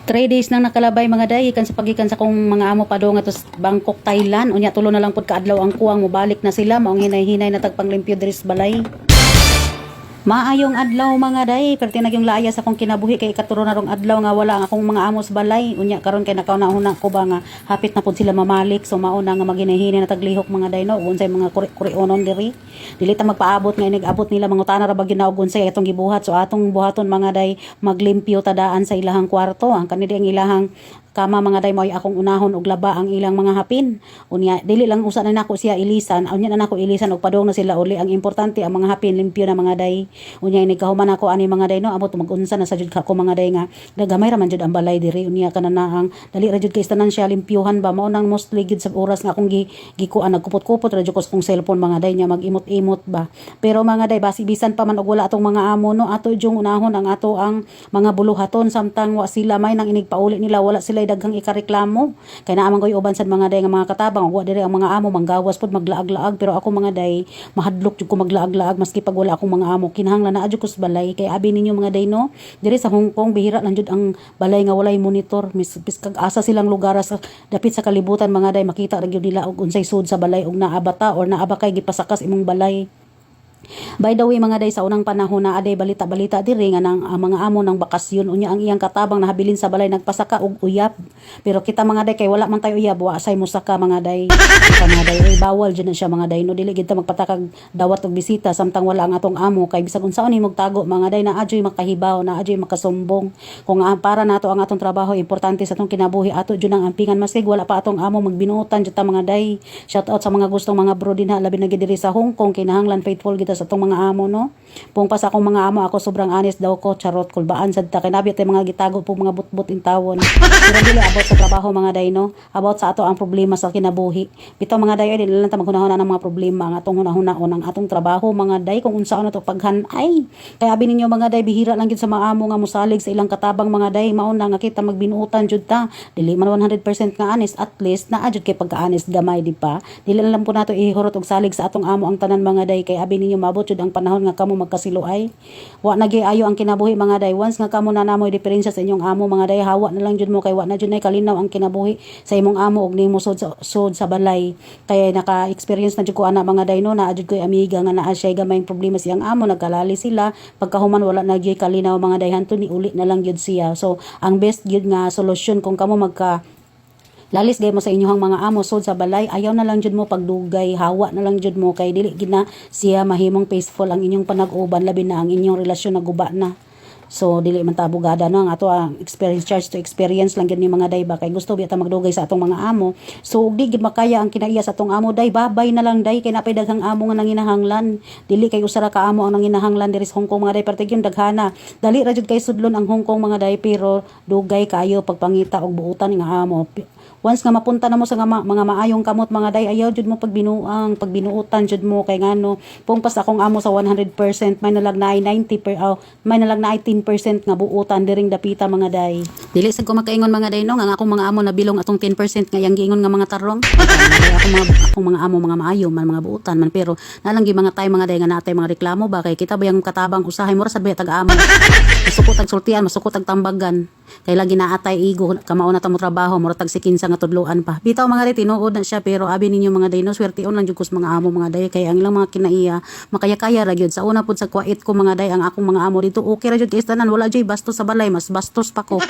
3 days nang nakalabay mga day ikan sa pagikan sa kong mga amo pa do nga tos Bangkok, Thailand. Unya tulo na lang pud kaadlaw ang kuwang mobalik na sila maong hinay-hinay na tagpanglimpyo diri sa balay. Maayong adlaw mga day, perti na yung laaya sa akong kinabuhi kay katuro na rong adlaw nga wala ang akong mga amos balay. Unya karon kay nakauna-una ko ba nga hapit na pud sila mamalik, so mauna nga maginahini na taglihok mga day no, unsay mga kurionon diri. Dili ta magpaabot nga inigabot nila mangutana ra ba ginaog unsay atong gibuhat, so atong buhaton mga day maglimpyo tadaan sa ilahang kwarto. Ang kanidi ang ilahang kama mga day mo'y akong unahon og laba ang ilang mga hapin. Unya dili lang usa na nako siya ilisan, unya na nako ilisan og padong na sila uli. Ang importante ang mga hapin limpyo na mga day. Unya ini kahuman ako ani mga day no, amot mag-unsa na sa jud ko mga day nga nagamay ra man jud ang balay diri. Unya kananaang dali ra jud kay tanan siya limpyuhan ba, mao nang mostly gid sa oras nga akong gikuan nagkupot-kupot ra jud ko sa kong cellphone mga day nya mag-imot-imot ba. Pero mga day basi bisan pa man og wala atong mga amo no, ato jung unahon ang ato ang mga buluhaton samtang wa sila may nang inigpauli nila, wala sila daghang ikareklamo kay naa man koy uban sad mga day nga mga katabang wa diri ang mga amo manggawas pud maglaag-laag. Pero ako mga day mahadlok jud ko maglaag-laag maski pag wala akong mga amo, kinahanglan na adyo ko sa balay. Kay abi ninyo mga day no, diri sa Hong Kong bihira lang jud ang balay nga walay monitor, kag asa silang lugar sa dapit sa kalibutan mga day makita ra gyud nila og unsay sud sa balay og naabata or naabakay gipasakas imong balay. By the way mga day, sa unang panahon na aday balita-balita diri nga nang mga amo ng bakasyon unya ang iyang katabang nahabilin sa balay nagpasaka og uyab. Pero kita mga day kay wala man tayo uyab, wa say musaka mga day. Kita mga day ay bawal jud na siya mga day no, dili gid ta magpatakag dawat og bisita samtang wala ang atong amo kay bisag unsaon imong tago mga day na adyoy makahibaw, na adyoy makasumbong. Kung para nato ang atong trabaho importante sa atong kinabuhi, ato jud ang ampingan masig wala pa atong amo magbinuotan jud ta mga day. Shout out sa mga gustong mga bro dinha labi na gid diri sa Hong Kong, kinahanglan faithful gid sa atong mga amo no. Pung pas akong mga amo ako sobrang honest daw ko, charot kulbaan sad ta kay nabi tay mga gitago po mga butbut in tawon. Pero dili about sa trabaho mga day no, about sa ato ang problema sa kinabuhi. Bitaw mga day dili lang ta maghunahuna ng mga problema ang atong hunahunaon ang atong trabaho mga day kung unsaon nato paghanay. Kay abi ninyo mga day bihira lang gid sa mga amo nga musalig sa ilang katabang mga day, mao na nga kita magbinuotan jud ta. Dili man 100% nga honest, at least naa jud kay pagka-honest gamay di pa. Dili lang po nato ihurot og salig sa atong amo ang tanan mga day kay abi ninyo maabot jud ang panahon nga kamo magkasiluay. Wa na gyud ayo ang kinabuhi mga day, once nga kamo na namoy diferensya sa inyong amo mga day, hawa na lang jud mo kay wa na jud nay kalinaw ang kinabuhi sa imong amo og nimo sud sa balay. Kaya naka-experience na jud ko ana mga day no, na jud koy amiga nga naa siya gamayng problema siyang amo, nagkalali sila pagkahuman wala na gyud kalinaw mga day, hantud ni uli na lang gyud siya. So ang best gyud nga solusyon kung kamo lalis gay mo sa inyong mga amo sud sa balay, ayaw na lang jud mo pagdugay, hawa na lang jud mo kay dili gid na siya mahimong peaceful ang inyong panag-uban labi na ang inyong relasyon naguba na. So dili man ta bugada no, ang ato ang experience, charge to experience lang gid ni mga day ba kay gusto biya ta magdugay sa atong mga amo. So di gid makaya ang kinaiya sa atong amo day, babay na lang day kay napay daghang amo nga nanginahanglan. Dili kay usara ka amo ang nanginahanglan diri sa Hong Kong mga day, perti gyud daghana. Dali ra jud kay sudlon ang Hong Kong mga day, pero dugay kayo pagpangita og buutan nga amo. Once nga mapunta na mo sa mga maayong kamot mga day, ayaw jud mo pagbinuutan jud mo kay ngano pung pas akong amo sa 100% may nalagnay may nalagnay 10% nga buutan diring dapita mga day. Dili sad ko makaingon mga day no nga akong mga amo nabilong atong 10% nga yang giingon nga mga tarong. Akong mga amo mga maayo man mga buutan man, pero nalang gi mga tay mga day nga natay mga reklamo ba kay kita ba yang katabang usahay mo ra sad ba tag-amo. Masukot ang sultian, masukot ang tambagan. Kay lagi naatay igo kamao na ta mo trabaho mo tag sikinsa nga tudloan pa. Bitaw mga day tinuod na siya, pero abi ninyo mga day no, swerteon lang jud ko sa mga amo mga day kay ang ilang mga kinaiya makaya-kaya ra gyud. Sa una pud sa kwait ko mga day ang akong mga amo dito okay ra jud kay tanan, wala jud bastos sa balay, mas bastos pa ko.